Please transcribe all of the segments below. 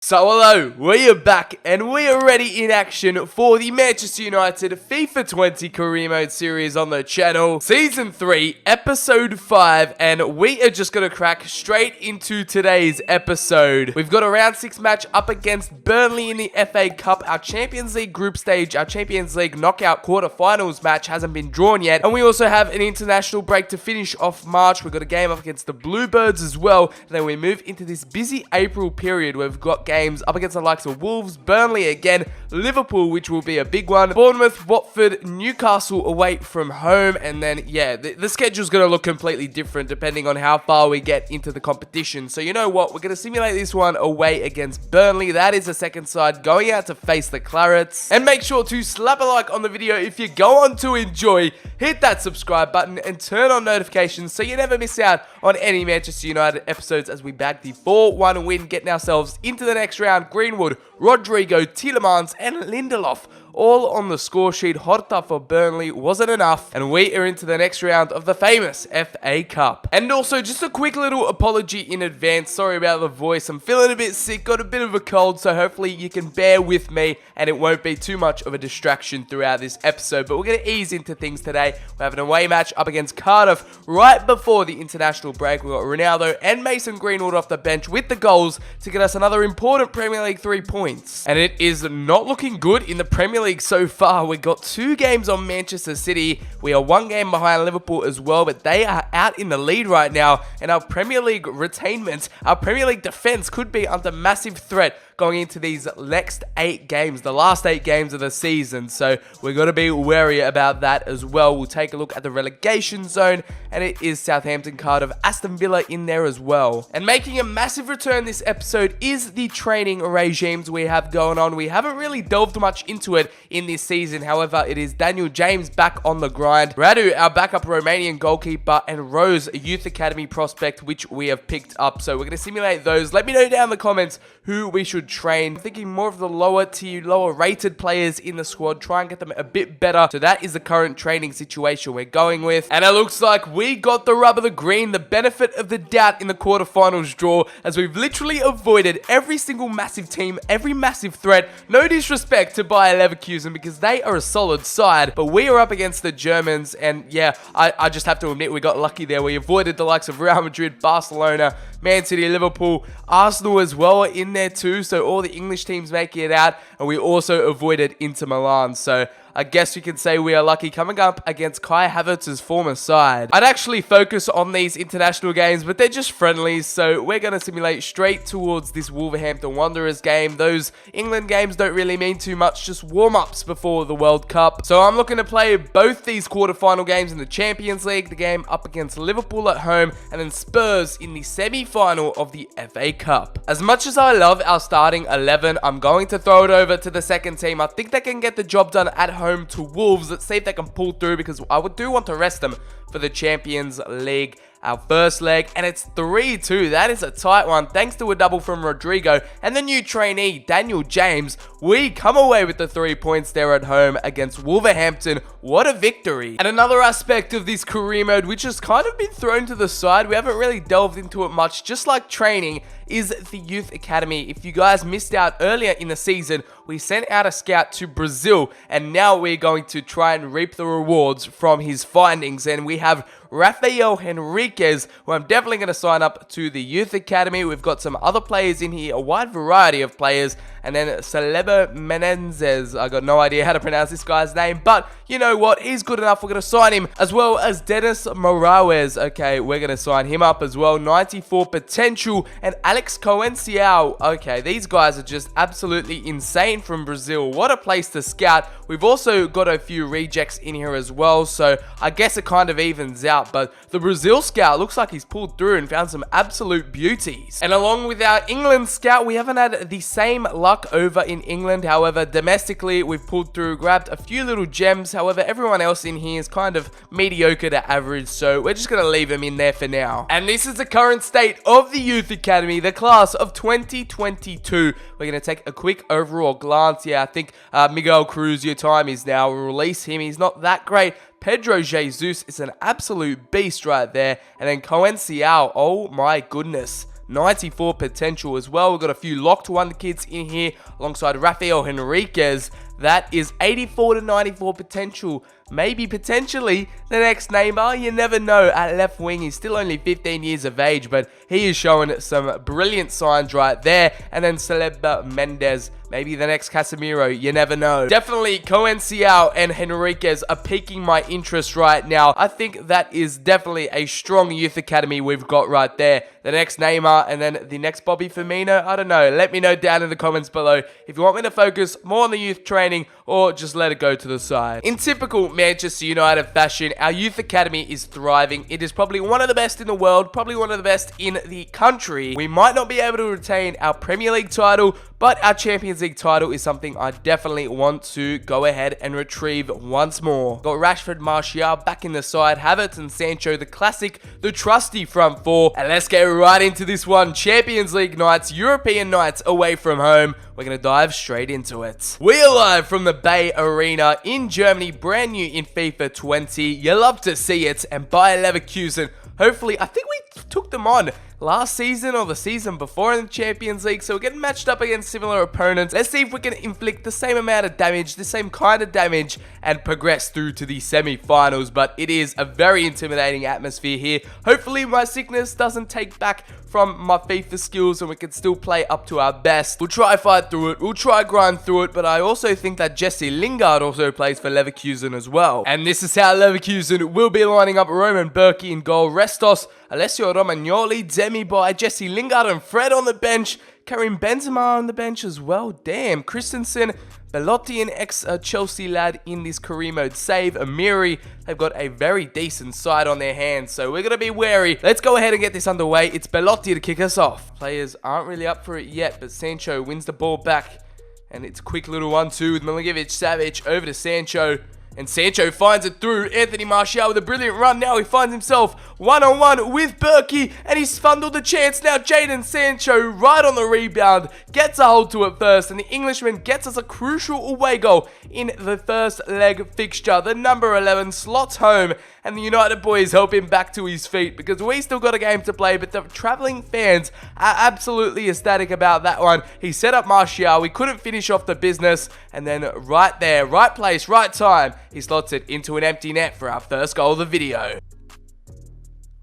So hello, we are back and we are ready in action for the Manchester United FIFA 20 Career Mode series on the channel, Season 3, Episode 5, and we are just going to crack straight into today's episode. We've got a Round 6 match up against Burnley in the FA Cup, our Champions League group stage, our Champions League knockout quarterfinals match hasn't been drawn yet, and we also have an international break to finish off March. We've got a game up against the Bluebirds as well, and then we move into this busy April period where we've got games up against the likes of Wolves, Burnley again, Liverpool, which will be a big one, Bournemouth, Watford, Newcastle away from home, and then, yeah, the schedule's going to look completely different depending on how far we get into the competition. So you know what, we're going to simulate this one away against Burnley. That is the second side going out to face the Clarets. And make sure to slap a like on the video if you go on to enjoy, hit that subscribe button, and turn on notifications so you never miss out on any Manchester United episodes as we bag the 4-1 win, getting ourselves into the next round. Greenwood, Rodrigo, Tielemans, and Lindelof all on the score sheet. Horta for Burnley wasn't enough, and we are into the next round of the famous FA Cup. And also, just a quick little apology in advance. Sorry about the voice. I'm feeling a bit sick, got a bit of a cold, so hopefully you can bear with me and it won't be too much of a distraction throughout this episode. But we're going to ease into things today. We have an away match up against Cardiff right before the international break. We've got Ronaldo and Mason Greenwood off the bench with the goals to get us another important Premier League 3 points. And it is not looking good in the Premier League so far. We've got 2 games on Manchester City. We are 1 game behind Liverpool as well, but they are out in the lead right now, and our Premier League retainment, our Premier League defense could be under massive threat going into these next 8 games, the last 8 games of the season. So we've got to be wary about that as well. We'll take a look at the relegation zone, and it is Southampton, Cardiff, Aston Villa in there as well. And making a massive return this episode is the training regimes we have going on. We haven't really delved much into it in this season. However, it is Daniel James back on the grind, Radu, our backup Romanian goalkeeper, and Rose, a youth academy prospect, which we have picked up. So we're going to simulate those. Let me know down in the comments who we should train. I'm thinking more of the lower tier, lower rated players in the squad, try and get them a bit better. So that is the current training situation we're going with. And it looks like we got the rub of the green, the benefit of the doubt in the quarterfinals draw, as we've literally avoided every single massive team, every massive threat. No disrespect to Bayer Leverkusen because they are a solid side, but we are up against the Germans, and yeah, I just have to admit we got lucky there. We avoided the likes of Real Madrid, Barcelona, Man City, Liverpool, Arsenal as well are in there too, so all the English teams making it out, and we also avoided Inter Milan. So I guess you can say we are lucky coming up against Kai Havertz's former side. I'd actually focus on these international games, but they're just friendlies, so we're going to simulate straight towards this Wolverhampton Wanderers game. Those England games don't really mean too much, just warm-ups before the World Cup. So I'm looking to play both these quarterfinal games in the Champions League, the game up against Liverpool at home, and then Spurs in the semi-final of the FA Cup. As much as I love our starting 11, I'm going to throw it over to the second team. I think they can get the job done at home to Wolves. Let's see if they can pull through, because I do want to rest them for the Champions League, our first leg, and it's 3-2. That is a tight one, thanks to a double from Rodrigo and the new trainee, Daniel James. We come away with the 3 points there at home against Wolverhampton. What a victory. And another aspect of this career mode, which has kind of been thrown to the side, we haven't really delved into it much, just like training, is the youth academy. If you guys missed out earlier in the season, we sent out a scout to Brazil, and now we're going to try and reap the rewards from his findings. And we have Rafael Henriquez, who I'm definitely going to sign up to the youth academy. We've got some other players in here, a wide variety of players, and then Celebo Menendez. I got no idea how to pronounce this guy's name, but you know what? He's good enough. We're going to sign him, as well as Dennis Moraes. Okay, we're going to sign him up as well. 94 potential, and Alex Coenciao. Okay, these guys are just absolutely insane from Brazil. What a place to scout. We've also got a few rejects in here as well, so I guess it kind of evens out. But the Brazil scout looks like he's pulled through and found some absolute beauties. And along with our England scout, we haven't had the same luck over in England. However, domestically, we've pulled through, grabbed a few little gems. However, everyone else in here is kind of mediocre to average, so we're just going to leave them in there for now. And this is the current state of the youth academy, the class of 2022. We're going to take a quick overall glance. Yeah, I think Miguel Cruz, your time is now. We'll release him. He's not that great. Pedro Jesus is an absolute beast right there. And then Coenciao, oh my goodness. 94 potential as well. We've got a few locked wonder kids in here alongside Rafael Henriquez. That is 84 to 94 potential. Maybe potentially the next Neymar. You never know. At left wing, he's still only 15 years of age, but he is showing some brilliant signs right there. And then Celebba Mendes, maybe the next Casemiro. You never know. Definitely Coenciao and Henriquez are piquing my interest right now. I think that is definitely a strong youth academy we've got right there. The next Neymar and then the next Bobby Firmino. I don't know. Let me know down in the comments below if you want me to focus more on the youth training or just let it go to the side. In typical Manchester United fashion, our youth academy is thriving. It is probably one of the best in the world, probably one of the best in the country. We might not be able to retain our Premier League title, but our Champions League title is something I definitely want to go ahead and retrieve once more. Got Rushford, Martial back in the side, Havertz and Sancho, the classic, the trusty front four. And let's get right into this one. Champions League nights, European nights away from home. We're going to dive straight into it. We are live from the Bay Arena in Germany, brand new in FIFA 20. You love to see it. And Bayer Leverkusen, hopefully, I think we took them on last season or the season before in the Champions League, so we're getting matched up against similar opponents. Let's see if we can inflict the same amount of damage, the same kind of damage, and progress through to the semi-finals. But it is a very intimidating atmosphere here. Hopefully my sickness doesn't take back from my FIFA skills and we can still play up to our best. We'll try fight through it, we'll try grind through it, but I also think that Jesse Lingard also plays for Leverkusen as well. And this is how Leverkusen will be lining up: Roman Berkey in goal, Restos, Alessio Romagnoli, Demi by Jesse Lingard and Fred on the bench, Karim Benzema on the bench as well. Damn, Christensen, Belotti, an ex-Chelsea lad in this career mode save, Amiri. They've got a very decent side on their hands, so we're going to be wary. Let's go ahead and get this underway. It's Belotti to kick us off. Players aren't really up for it yet, but Sancho wins the ball back, and it's a quick little 1-2 with Milinkovic-Savic over to Sancho. And Sancho finds it through. Anthony Martial with a brilliant run. Now he finds himself one-on-one with Berkey. And he's fumbled the chance. Now Jadon Sancho right on the rebound. Gets a hold to it first. And the Englishman gets us a crucial away goal in the first leg fixture. The number 11 slots home. And the United boys help him back to his feet, because we still got a game to play, but the travelling fans are absolutely ecstatic about that one. He set up Martial. We couldn't finish off the business. And then right there, right place, right time, he slots it into an empty net for our first goal of the video.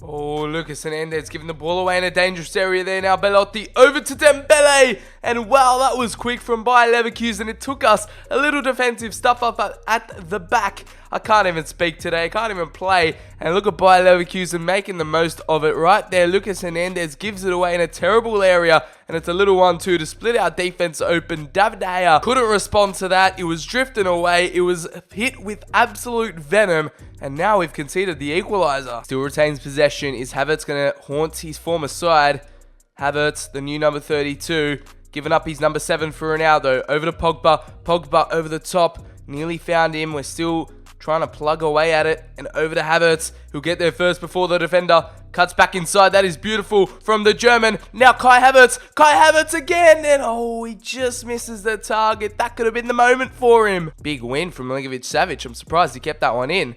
Oh, Lucas Hernandez giving the ball away in a dangerous area there now. Belotti over to Dembele. And wow, that was quick from Bayer Leverkusen. It took us a little defensive stuff up at the back. I can't even speak today. I can't even play. And look at Bayer Leverkusen making the most of it right there. Lucas Hernandez gives it away in a terrible area. And it's a little 1-2 to split our defense open. David De Gea couldn't respond to that. It was drifting away. It was hit with absolute venom. And now we've conceded the equalizer. Still retains possession. Is Havertz going to haunt his former side? Havertz, the new number 32, giving up his number 7 for Ronaldo. Over to Pogba. Pogba over the top. Nearly found him. We're still trying to plug away at it. And over to Havertz, who'll get there first before the defender. Cuts back inside. That is beautiful from the German. Now Kai Havertz. Kai Havertz again. And oh, he just misses the target. That could have been the moment for him. Big win from Milinkovic-Savic. I'm surprised he kept that one in.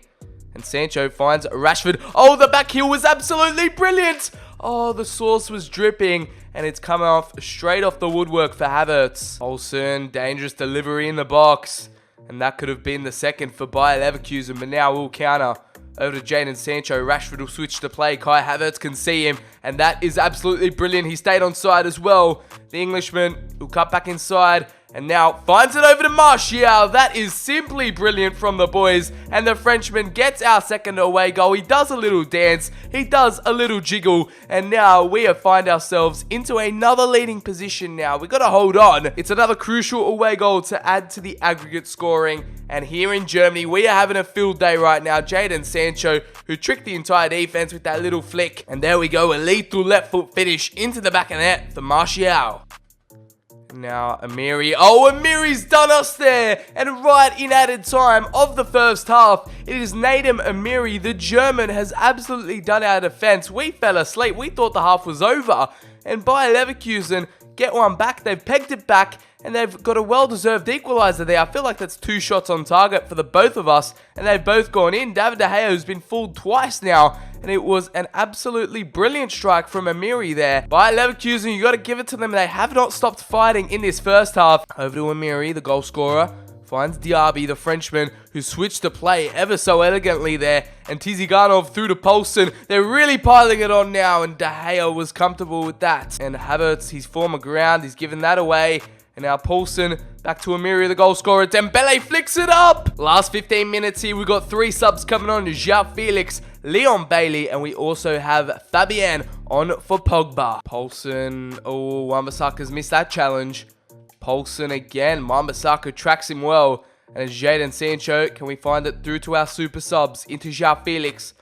And Sancho finds Rashford. Oh, the back heel was absolutely brilliant. Oh, the sauce was dripping. And it's come off straight off the woodwork for Havertz. Olsen, dangerous delivery in the box. And that could have been the second for Bayer Leverkusen. But now we'll counter. Over to Jadon Sancho. Rashford will switch to play. Kai Havertz can see him. And that is absolutely brilliant. He stayed on side as well. The Englishman will cut back inside. And now finds it over to Martial. That is simply brilliant from the boys. And the Frenchman gets our second away goal. He does a little dance. He does a little jiggle. And now we have find ourselves into another leading position now. We got to hold on. It's another crucial away goal to add to the aggregate scoring. And here in Germany, we are having a field day right now. Jadon Sancho, who tricked the entire defense with that little flick. And there we go. A lethal left foot finish into the back of net for Martial. Now, Amiri. Oh, Amiri's done us there. And right in added time of the first half, it is Nadim Amiri. The German has absolutely done our defense. We fell asleep. We thought the half was over. And Bayer Leverkusen get one back. They've pegged it back. And they've got a well-deserved equalizer there. I feel like that's 2 shots on target for the both of us. And they've both gone in. David De Gea, who's been fooled twice now. and it was an absolutely brilliant strike from Amiri there. By Leverkusen, you got to give it to them. They have not stopped fighting in this first half. Over to Amiri, the goal scorer. Finds Diaby, the Frenchman, who switched to play ever so elegantly there. And Tiziganov through to Poulsen. They're really piling it on now, and De Gea was comfortable with that. And Havertz, his former ground, he's given that away. And now Poulsen back to Amiri, the goal scorer. Dembele flicks it up. Last 15 minutes here, we got 3 subs coming on. João Felix, Leon Bailey, and we also have Fabian on for Pogba. Poulsen, oh, Wan-Bissaka's missed that challenge. Poulsen again. Wan-Bissaka tracks him well. And it's Jadon Sancho. Can we find it through to our super subs? Into João Felix.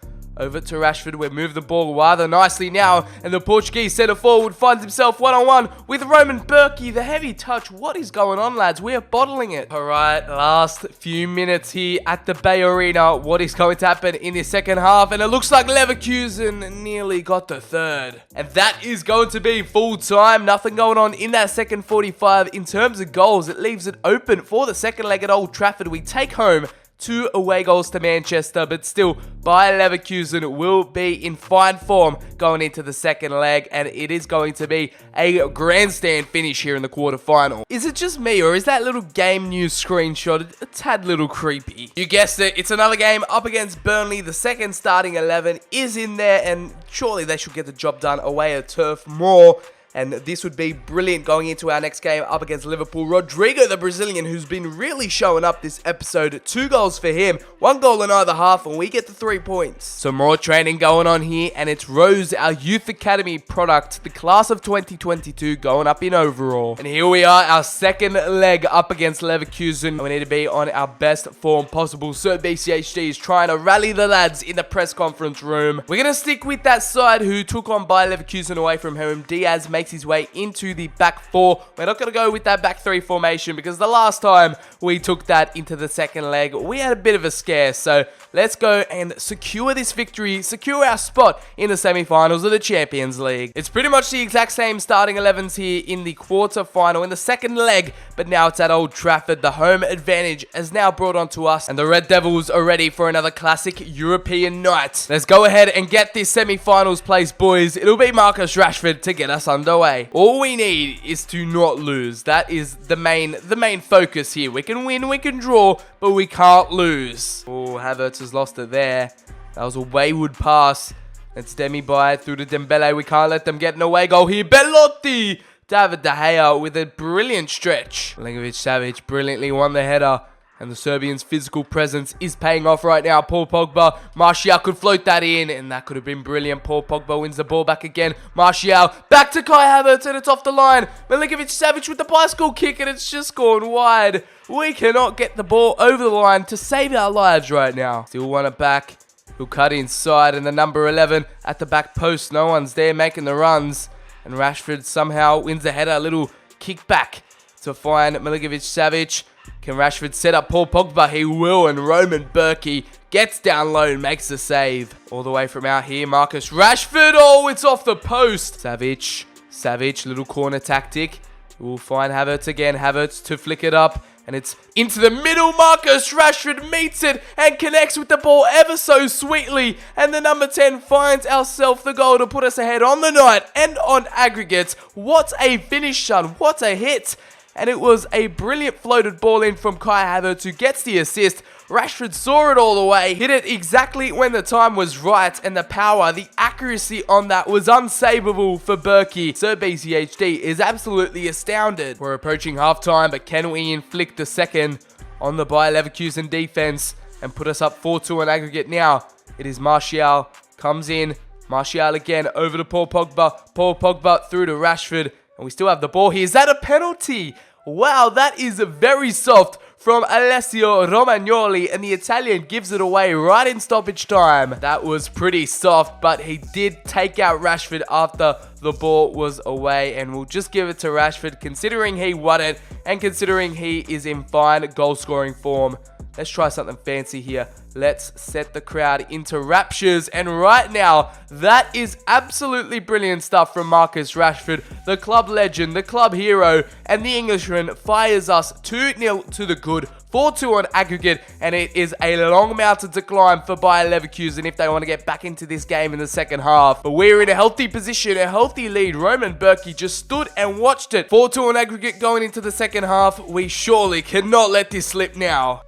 Over to Rashford. We move the ball rather nicely now. And the Portuguese centre forward finds himself one-on-one with Roman Bchd. The heavy touch. What is going on, lads? We are bottling it. Alright, last few minutes here at the Bay Arena. What is going to happen in the second half? And it looks like Leverkusen nearly got the third. And that is going to be full time. Nothing going on in that second 45. In terms of goals, it leaves it open for the second leg at Old Trafford. We take home 2 away goals to Manchester, but still, Bayer Leverkusen will be in fine form going into the second leg, and it is going to be a grandstand finish here in the quarterfinal. Is it just me, or is that little game news screenshot a tad little creepy? You guessed it, it's another game up against Burnley. The second starting 11 is in there, and surely they should get the job done away at Turf Moor. And this would be brilliant going into our next game up against Liverpool. Rodrigo, the Brazilian, who's been really showing up this episode. 2 goals for him, 1 goal in either half, and we get the 3 points. Some more training going on here, and it's Rose, our Youth Academy product, the class of 2022, going up in overall. And here we are, our second leg up against Leverkusen. We need to be on our best form possible. So Bchd is trying to rally the lads in the press conference room. We're going to stick with that side who took on Bayer Leverkusen away from home. Diaz makes his way into the back 4. We're not going to go with that back 3 formation because the last time we took that into the second leg, we had a bit of a scare. So let's go and secure this victory, secure our spot in the semi-finals of the Champions League. It's pretty much the exact same starting 11s here in the quarter-final in the second leg, but now it's at Old Trafford. The home advantage is now brought onto us, and the Red Devils are ready for another classic European night. Let's go ahead and get this semi-finals place, boys. It'll be Marcus Rashford to get us underway. All we need is to not lose. That is the main focus here. We can win, we can draw, but we can't lose. Oh, Havertz has lost it there. That was a wayward pass. It's Demi by through to Dembele. We can't let them get an away goal here. Belotti! David De Gea with a brilliant stretch. Milinkovic-Savic brilliantly won the header. And the Serbians' physical presence is paying off right now. Paul Pogba. Martial could float that in. And that could have been brilliant. Paul Pogba wins the ball back again. Martial back to Kai Havertz. And it's off the line. Milinkovic-Savic with the bicycle kick. And it's just gone wide. We cannot get the ball over the line to save our lives right now. Still want it back. He'll cut inside. And the number 11 at the back post. No one's there making the runs. And Rashford somehow wins the header. A little kick back to find Milinkovic-Savic. Can Rashford set up Paul Pogba? He will, and Roman Bchd gets down low and makes the save. All the way from out here, Marcus Rashford. Oh, it's off the post. Savic, little corner tactic. We'll find Havertz again. Havertz to flick it up, and it's into the middle. Marcus Rashford meets it and connects with the ball ever so sweetly. And the number 10 finds ourselves the goal to put us ahead on the night and on aggregates. What a finish, son. What a hit. And it was a brilliant floated ball in from Kai Havertz, who gets the assist. Rashford saw it all the way, hit it exactly when the time was right, and the power, the accuracy on that was unsavable for Bchd. So Bchd is absolutely astounded. We're approaching halftime, but can we inflict the second on the Bayer Leverkusen defense and put us up 4-2 on aggregate now? It is Martial, comes in, Martial again, over to Paul Pogba through to Rashford, and we still have the ball here. Is that a penalty? Wow, that is very soft from Alessio Romagnoli, and the Italian gives it away right in stoppage time. That was pretty soft, but he did take out Rashford after the ball was away, and we'll just give it to Rashford considering he won it and considering he is in fine goal-scoring form Let's try something fancy here. Let's set the crowd into raptures. And right now, that is absolutely brilliant stuff from Marcus Rashford, the club legend, the club hero, and the Englishman fires us 2-0 to the good. 4-2 on aggregate, and it is a long mountain to climb for Bayer Leverkusen if they want to get back into this game in the second half. But we're in a healthy position, a healthy lead. Roman Berkey just stood and watched it. 4-2 on aggregate going into the second half. We surely cannot let this slip now.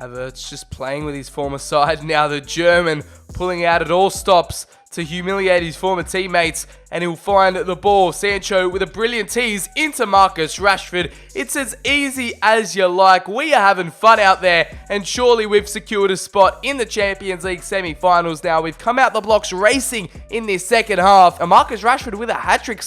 Havertz just playing with his former side. Now the German pulling out at all stops to humiliate his former teammates, and he'll find the ball. Sancho with a brilliant tease into Marcus Rashford. It's as easy as you like. We are having fun out there, and surely we've secured a spot in the Champions League semi-finals now. We've come out the blocks racing in this second half, and Marcus Rashford with a hat-trick,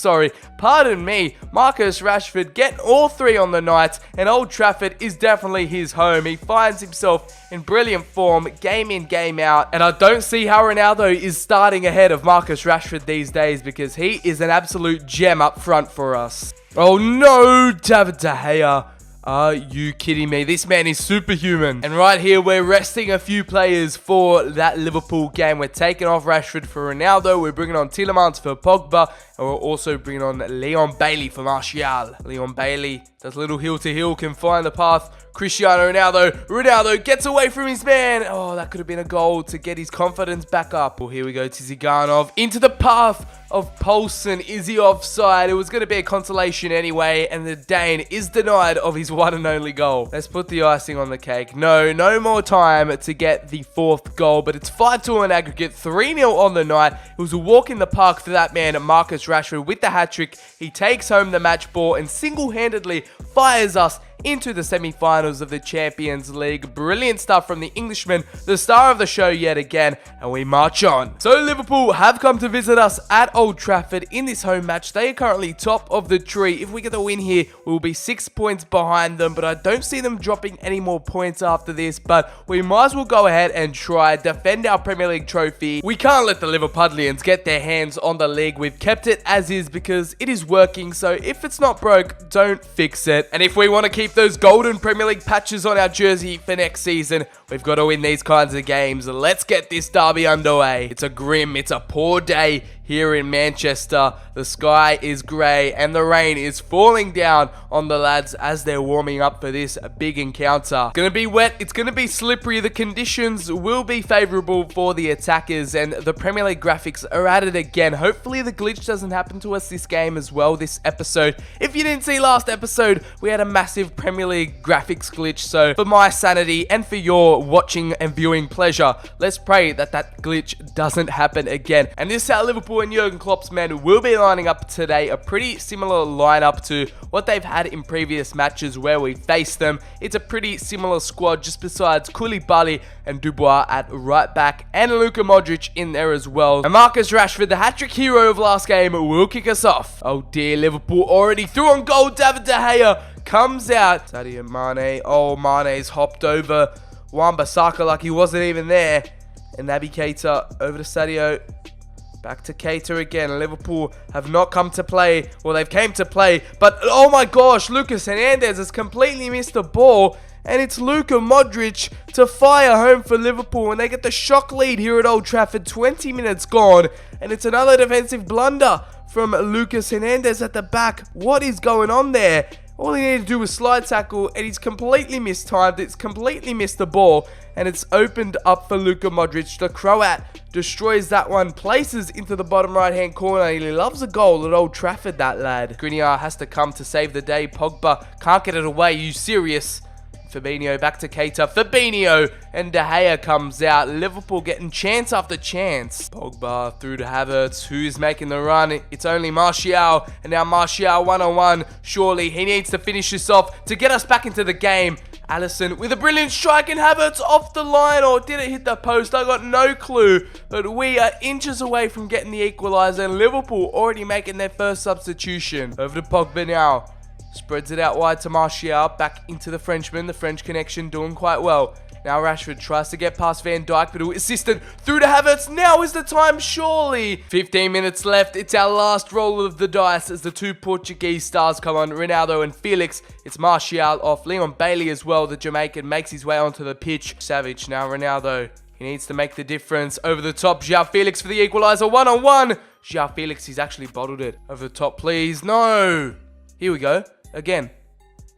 pardon me. Marcus Rashford getting all three on the night, and Old Trafford is definitely his home. He finds himself in brilliant form, game in, game out, and I don't see how Ronaldo is starting ahead of Marcus Rashford these days, because he is an absolute gem up front for us. Oh no, David De Gea. Are you kidding me? This man is superhuman. And right here, we're resting a few players for that Liverpool game. We're taking off Rashford for Ronaldo. We're bringing on Tielemans for Pogba. And we're also bringing on Leon Bailey for Martial. Leon Bailey does a little heel-to-heel, can find the path. Cristiano Ronaldo. Ronaldo gets away from his man. Oh, that could have been a goal to get his confidence back up. Well, here we go. Tsiganov into the path of Poulsen. Is he offside? It was going to be a consolation anyway, and the Dane is denied of his one and only goal. Let's put the icing on the cake. No more time to get the fourth goal, but it's 5-2 on aggregate, 3-0 on the night. It was a walk in the park for that man, Marcus Rashford, with the hat-trick. He takes home the match ball and single-handedly fires us into the semi-finals of the Champions League. Brilliant stuff from the Englishman, the star of the show yet again, and we march on. So Liverpool have come to visit us at Old Trafford in this home match. They are currently top of the tree. If we get the win here, we will be 6 points behind them, but I don't see them dropping any more points after this, but we might as well go ahead and try defend our Premier League trophy. We can't let the Liverpudlians get their hands on the league. We've kept it as is because it is working, so if it's not broke, don't fix it. And if we want to keep those golden Premier League patches on our jersey for next season, we've got to win these kinds of games. Let's get this derby underway. It's a poor day here in Manchester. The sky is grey and the rain is falling down on the lads as they're warming up for this big encounter. It's going to be wet, it's going to be slippery. The conditions will be favourable for the attackers, and the Premier League graphics are at it again. Hopefully the glitch doesn't happen to us this game as well, this episode. If you didn't see last episode, we had a massive Premier League graphics glitch, so for my sanity and for your watching and viewing pleasure, let's pray that that glitch doesn't happen again. And this is how Liverpool and Jurgen Klopp's men will be lining up today. A pretty similar lineup to what they've had in previous matches where we faced them. It's a pretty similar squad, just besides Koulibaly and Dubois at right back, and Luka Modric in there as well. And Marcus Rashford, the hat-trick hero of last game, will kick us off. Oh dear, Liverpool already through on goal. David De Gea comes out. Sadio Mane. Oh, Mane's hopped over Wan-Bissaka like he wasn't even there. And Naby Keita over to Sadio. Back to Keita again. Liverpool have not come to play. Well, they've came to play, but oh my gosh, Lucas Hernandez has completely missed the ball, and it's Luka Modric to fire home for Liverpool, and they get the shock lead here at Old Trafford. 20 minutes gone, and it's another defensive blunder from Lucas Hernandez at the back. What is going on there? All he needed to do was slide tackle, and he's completely mistimed. It's completely missed the ball, and it's opened up for Luka Modric. The Croat destroys that one, places into the bottom right-hand corner. He loves a goal at Old Trafford, that lad. Skriniar has to come to save the day. Pogba can't get it away. You serious? Fabinho back to Keita. Fabinho and De Gea comes out. Liverpool getting chance after chance. Pogba through to Havertz. Who's making the run? It's only Martial. And now Martial one-on-one. Surely he needs to finish this off to get us back into the game. Alisson with a brilliant strike, and Havertz off the line, or did it hit the post? I got no clue, but we are inches away from getting the equaliser, and Liverpool already making their first substitution. Over to Pogba now. Spreads it out wide to Martial, back into the Frenchman. The French connection doing quite well. Now Rashford tries to get past Van Dijk, but assistant through to Havertz. Now is the time, surely. 15 minutes left. It's our last roll of the dice as the two Portuguese stars come on, Ronaldo and Felix. It's Martial off. Leon Bailey as well, the Jamaican, makes his way onto the pitch. Savage, now Ronaldo. He needs to make the difference. Over the top, João Felix for the equalizer. One-on-one. João Felix, he's actually bottled it. Over the top, please. No. Here we go. Again.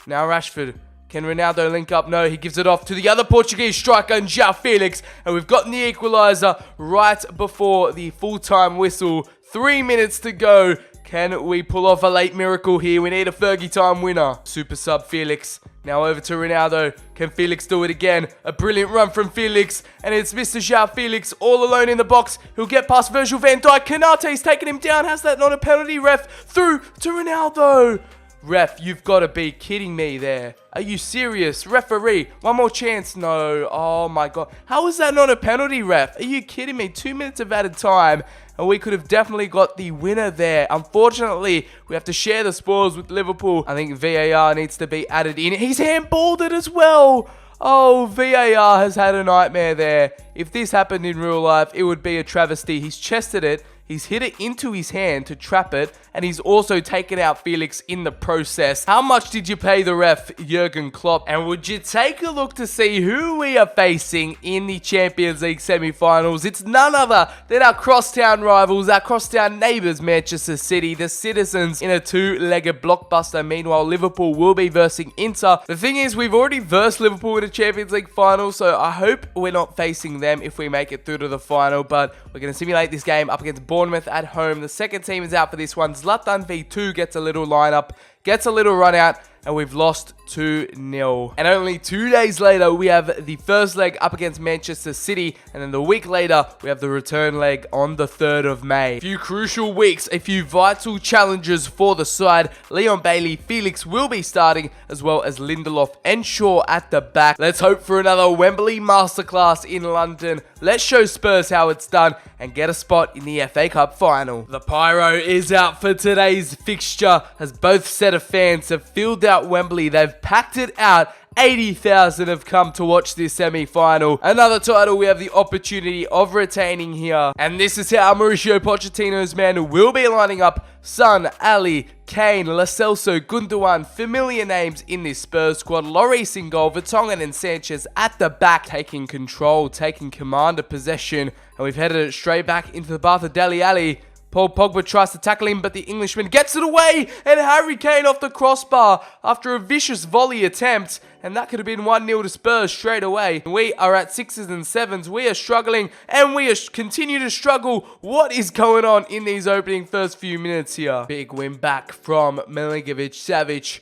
Now Rashford. Can Ronaldo link up? No, he gives it off to the other Portuguese striker, and João Felix. And we've gotten the equalizer right before the full-time whistle. 3 minutes to go. Can we pull off a late miracle here? We need a Fergie time winner. Super sub Felix. Now over to Ronaldo. Can Felix do it again? A brilliant run from Felix. And it's Mr. João Felix all alone in the box. He'll get past Virgil van Dijk. Kanate's taking him down. Has that not a penalty, ref? Through to Ronaldo. Ref, you've got to be kidding me there. Are you serious? Referee, one more chance. No. Oh my God. How is that not a penalty, ref? Are you kidding me? 2 minutes of added time. And we could have definitely got the winner there. Unfortunately, we have to share the spoils with Liverpool. I think VAR needs to be added in. He's handballed it as well. Oh, VAR has had a nightmare there. If this happened in real life, it would be a travesty. He's chested it. He's hit it into his hand to trap it, and he's also taken out Felix in the process. How much did you pay the ref, Jurgen Klopp? And would you take a look to see who we are facing in the Champions League semi-finals? It's none other than our crosstown rivals, our crosstown neighbours, Manchester City, the Citizens, in a two-legged blockbuster. Meanwhile, Liverpool will be versing Inter. The thing is, we've already versed Liverpool in a Champions League final, so I hope we're not facing them if we make it through to the final, but we're going to simulate this game up against Bournemouth at home. The second team is out for this one. Zlatan V2 gets a little lineup, gets a little run out, and we've lost 2-0. And only 2 days later, we have the first leg up against Manchester City, and then the week later, we have the return leg on the 3rd of May. A few crucial weeks, a few vital challenges for the side. Leon Bailey, Felix will be starting, as well as Lindelof and Shaw at the back. Let's hope for another Wembley masterclass in London. Let's show Spurs how it's done and get a spot in the FA Cup final. The Pyro is out for today's fixture, as both set of fans have filled out Wembley. They've packed it out. 80,000 have come to watch this semi-final. Another title we have the opportunity of retaining here. And this is how Mauricio Pochettino's men will be lining up. Son, Ali, Kane, Lo Celso, Gundogan, familiar names in this Spurs squad. Lloris in goal, Vertonghen and Sanchez at the back, taking control, taking command of possession. And we've headed it straight back into the path of Dele Alli. Paul Pogba tries to tackle him, but the Englishman gets it away, and Harry Kane off the crossbar after a vicious volley attempt, and that could have been 1-0 to Spurs straight away. We are at 6s and 7s. We are struggling, and we continue to struggle. What is going on in these opening first few minutes here? Big win back from Milinkovic. Savic,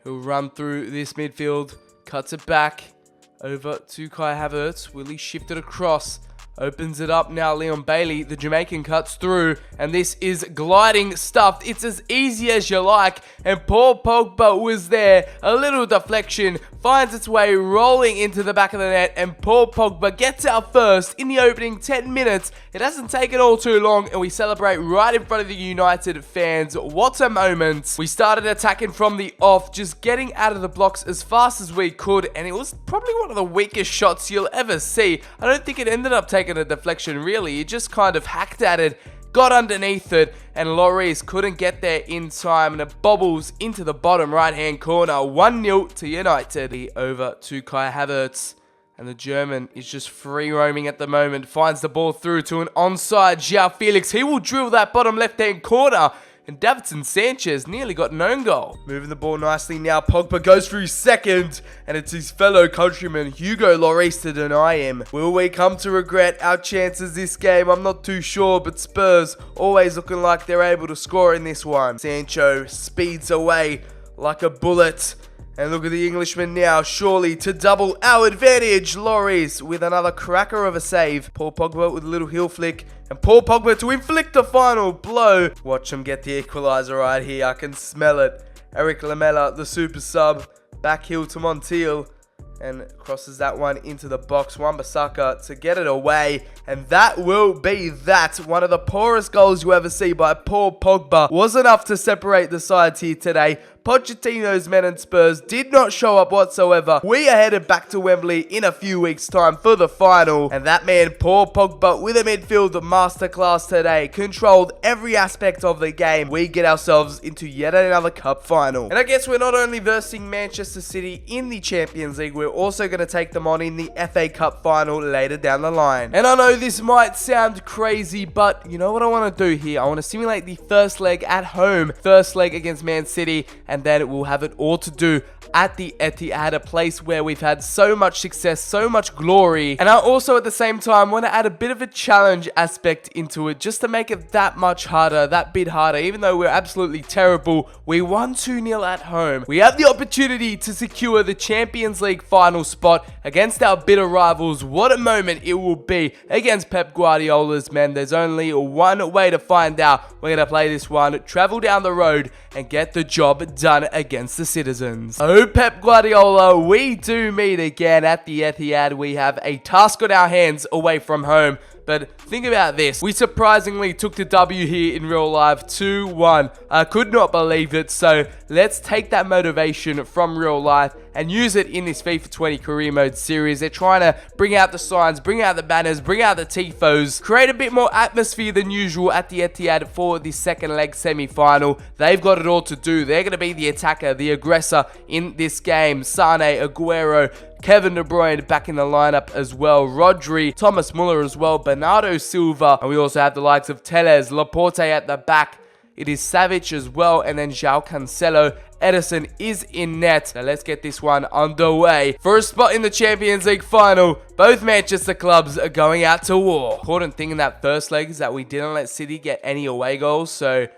who'll run through this midfield, cuts it back over to Kai Havertz. Will he shift it across? Opens it up now, Leon Bailey, the Jamaican cuts through, and this is gliding stuff. It's as easy as you like, and Paul Pogba was there. A little deflection, finds its way rolling into the back of the net, and Paul Pogba gets our first in the opening 10 minutes. It hasn't taken all too long, and we celebrate right in front of the United fans. What a moment. We started attacking from the off, just getting out of the blocks as fast as we could, and it was probably one of the weakest shots you'll ever see. I don't think it ended up taking a deflection really. It just kind of hacked at it, got underneath it, and Lloris couldn't get there in time, and it bobbles into the bottom right hand corner. 1-0 to United. Over to Kai Havertz, and the German is just free roaming at the moment, finds the ball through to an onside João Felix. He will drill that bottom left hand corner, and Davinson Sanchez nearly got an own goal. Moving the ball nicely now. Pogba goes through second, and it's his fellow countryman Hugo Lloris to deny him. Will we come to regret our chances this game? I'm not too sure, but Spurs always looking like they're able to score in this one. Sancho speeds away like a bullet. And look at the Englishman now, surely to double our advantage. Lloris with another cracker of a save. Paul Pogba with a little heel flick. And Paul Pogba to inflict the final blow. Watch him get the equaliser right here. I can smell it. Eric Lamela, the super sub. Back heel to Montiel. And crosses that one into the box. Wan-Bissaka to get it away. And that will be that. One of the poorest goals you ever see by Paul Pogba. Was enough to separate the sides here today. Pochettino's men and Spurs did not show up whatsoever. We are headed back to Wembley in a few weeks' time for the final. And that man, Paul Pogba, with a midfield masterclass today, controlled every aspect of the game. We get ourselves into yet another cup final. And I guess we're not only versing Manchester City in the Champions League, we're also going to take them on in the FA Cup final later down the line. And I know this might sound crazy, but you know what I want to do here? I want to simulate the first leg at home, first leg against Man City, and then we'll have it all to do at the Etihad, a place where we've had so much success, so much glory. And I also at the same time want to add a bit of a challenge aspect into it, just to make it that much harder, that bit harder. Even though we're absolutely terrible, we won 2-0 at home. We have the opportunity to secure the Champions League final spot against our bitter rivals. What a moment it will be against Pep Guardiola's men. There's only one way to find out. We're going to play this one, travel down the road, and get the job done against the citizens. Oh, Pep Guardiola, we do meet again at the Etihad. We have a task on our hands away from home. But think about this. We surprisingly took the W here in real life, 2-1. I could not believe it. So let's take that motivation from real life and use it in this FIFA 20 career mode series. They're trying to bring out the signs, bring out the banners, bring out the tifos, create a bit more atmosphere than usual at the Etihad for the second leg semi-final. They've got it all to do. They're going to be the attacker, the aggressor in this game. Sane, Aguero, Kevin De Bruyne back in the lineup as well. Rodri, Thomas Muller as well. Bernardo Silva. And we also have the likes of Telles, Laporte at the back. It is Savic as well. And then João Cancelo. Edison is in net. So let's get this one underway. For a spot in the Champions League final, both Manchester clubs are going out to war. Important thing in that first leg is that we didn't let City get any away goals. So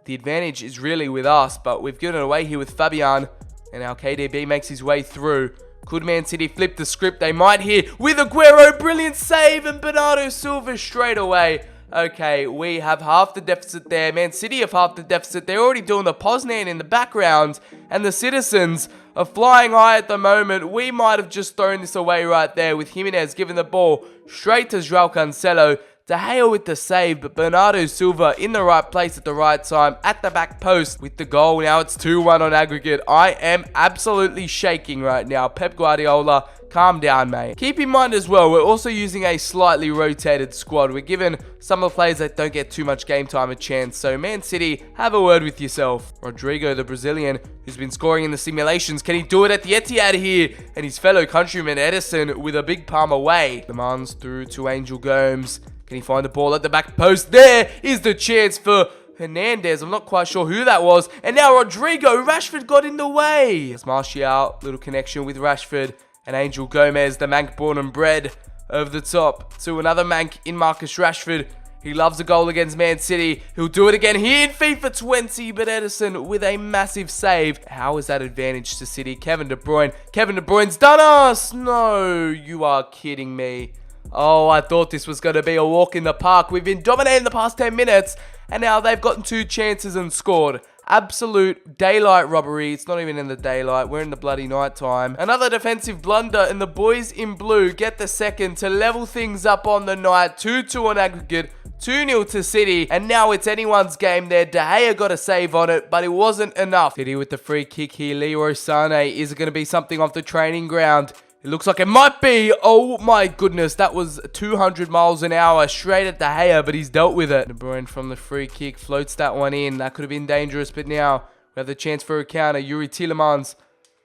the advantage is really with us. But we've given it away here with Fabian. And our KDB makes his way through. Could Man City flip the script? They might here with Aguero. Brilliant save, and Bernardo Silva straight away. Okay, we have half the deficit there. Man City have half the deficit. They're already doing the Poznan in the background, and the citizens are flying high at the moment. We might have just thrown this away right there with Jimenez giving the ball straight to João Cancelo. De Gea with the save, but Bernardo Silva in the right place at the right time at the back post with the goal. Now it's 2-1 on aggregate. I am absolutely shaking right now. Pep Guardiola, calm down, mate. Keep in mind as well, we're also using a slightly rotated squad. We're giving some of the players that don't get too much game time a chance. So Man City, have a word with yourself. Rodrigo, the Brazilian, who's been scoring in the simulations. Can he do it at the Etihad here? And his fellow countryman Edison with a big palm away. The Mans through to Angel Gomes. Can he find the ball at the back post? There is the chance for Hernandez. I'm not quite sure who that was. And now Rodrigo. Rashford got in the way. It's Martial. Little connection with Rashford. And Angel Gomez, the Manc born and bred, over the top to another Manc in Marcus Rashford. He loves a goal against Man City. He'll do it again here in FIFA 20. But Edison with a massive save. How is that advantage to City? Kevin De Bruyne. Kevin De Bruyne's done us. No, you are kidding me. Oh, I thought this was going to be a walk in the park. We've been dominating the past 10 minutes, and now they've gotten 2 chances and scored. Absolute daylight robbery. It's not even in the daylight. We're in the bloody night time. Another defensive blunder, and the boys in blue get the second to level things up on the night. 2-2 on aggregate. 2-0 to City, and now it's anyone's game there. De Gea got a save on it, but it wasn't enough. City with the free kick here. Leroy Sané. Is it going to be something off the training ground? It looks like it might be. Oh my goodness, that was 200 miles an hour straight at De Gea, but he's dealt with it. De Bruyne from the free kick floats that one in. That could have been dangerous, but now we have the chance for a counter. Yuri Tielemans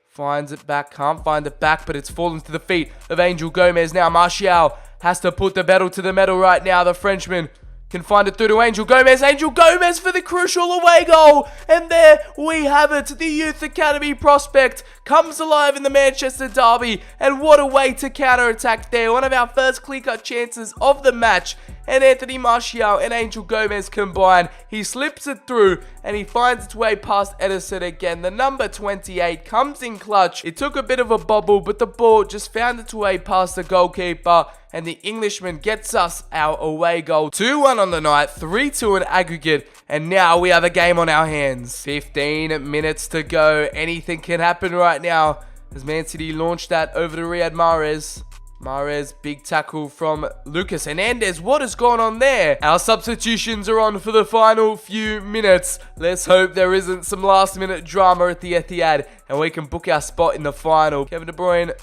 finds it back, can't find it back, but it's fallen to the feet of Angel Gomez. Now Martial has to put the pedal to the metal right now. The Frenchman can find it through to Angel Gomez. Angel Gomez for the crucial away goal. And there we have it. The Youth Academy prospect comes alive in the Manchester derby. And what a way to counter-attack there. One of our first clear-cut chances of the match. And Anthony Martial and Angel Gomez combine. He slips it through and he finds its way past Edison again. The number 28 comes in clutch. It took a bit of a bobble, but the ball just found its way past the goalkeeper. And the Englishman gets us our away goal. 2-1 on the night, 3-2 in aggregate. And now we have a game on our hands. 15 minutes to go. Anything can happen right now. As Man City launched that over to Riyad Mahrez. Mahrez, big tackle from Lucas Hernandez. What is going on there? Our substitutions are on for the final few minutes. Let's hope there isn't some last minute drama at the Etihad and we can book our spot in the final. Kevin De Bruyne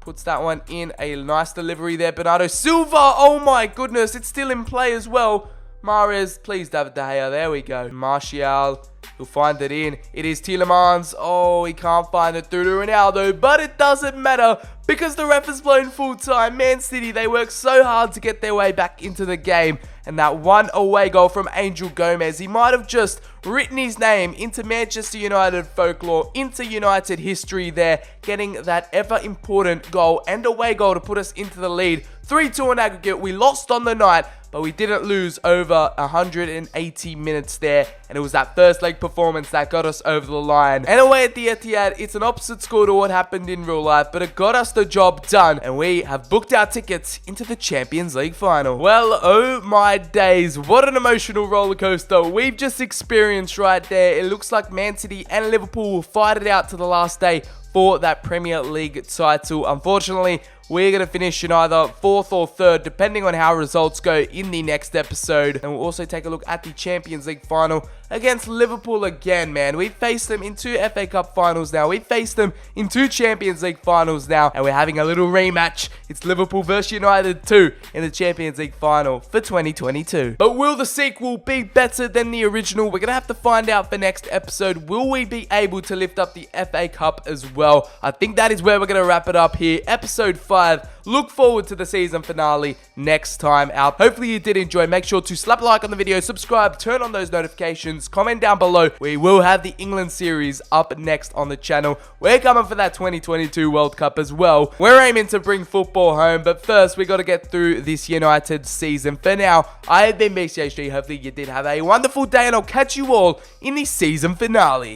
puts that one in. A nice delivery there. Bernardo Silva. Oh my goodness. It's still in play as well. Mahrez, please David De Gea. There we go. Martial. He'll find it in. It is Tielemans. Oh, he can't find it through to Ronaldo. But it doesn't matter because the ref has blown full time. Man City, they work so hard to get their way back into the game. And that one away goal from Angel Gomez, he might have just written his name into Manchester United folklore, into United history there, getting that ever important goal and away goal to put us into the lead. 3-2 on aggregate. We lost on the night, but we didn't lose over 180 minutes there. And it was that first leg performance that got us over the line. And away at the Etihad, it's an opposite score to what happened in real life, but it got us the job done. And we have booked our tickets into the Champions League final. Well, oh my days, what an emotional roller coaster we've just experienced right there. It looks like Man City and Liverpool will fight it out to the last day for that Premier League title. Unfortunately, we're going to finish in either 4th or 3rd, depending on how results go in the next episode. And we'll also take a look at the Champions League final against Liverpool again, man. We've faced them in 2 FA Cup finals now. We've faced them in 2 Champions League finals now. And we're having a little rematch. It's Liverpool versus United 2 in the Champions League final for 2022. But will the sequel be better than the original? We're going to have to find out for next episode. Will we be able to lift up the FA Cup as well? I think that is where we're going to wrap it up here. Episode 5. Look forward to the season finale next time out. Hopefully you did enjoy. Make sure to slap a like on the video, subscribe, turn on those notifications, comment down below. We will have the England series up next on the channel. We're coming for that 2022 World Cup as well. We're aiming to bring football home, but first we got to get through this United season. For now, I have been Bchd. Hopefully you did have a wonderful day and I'll catch you all in the season finale.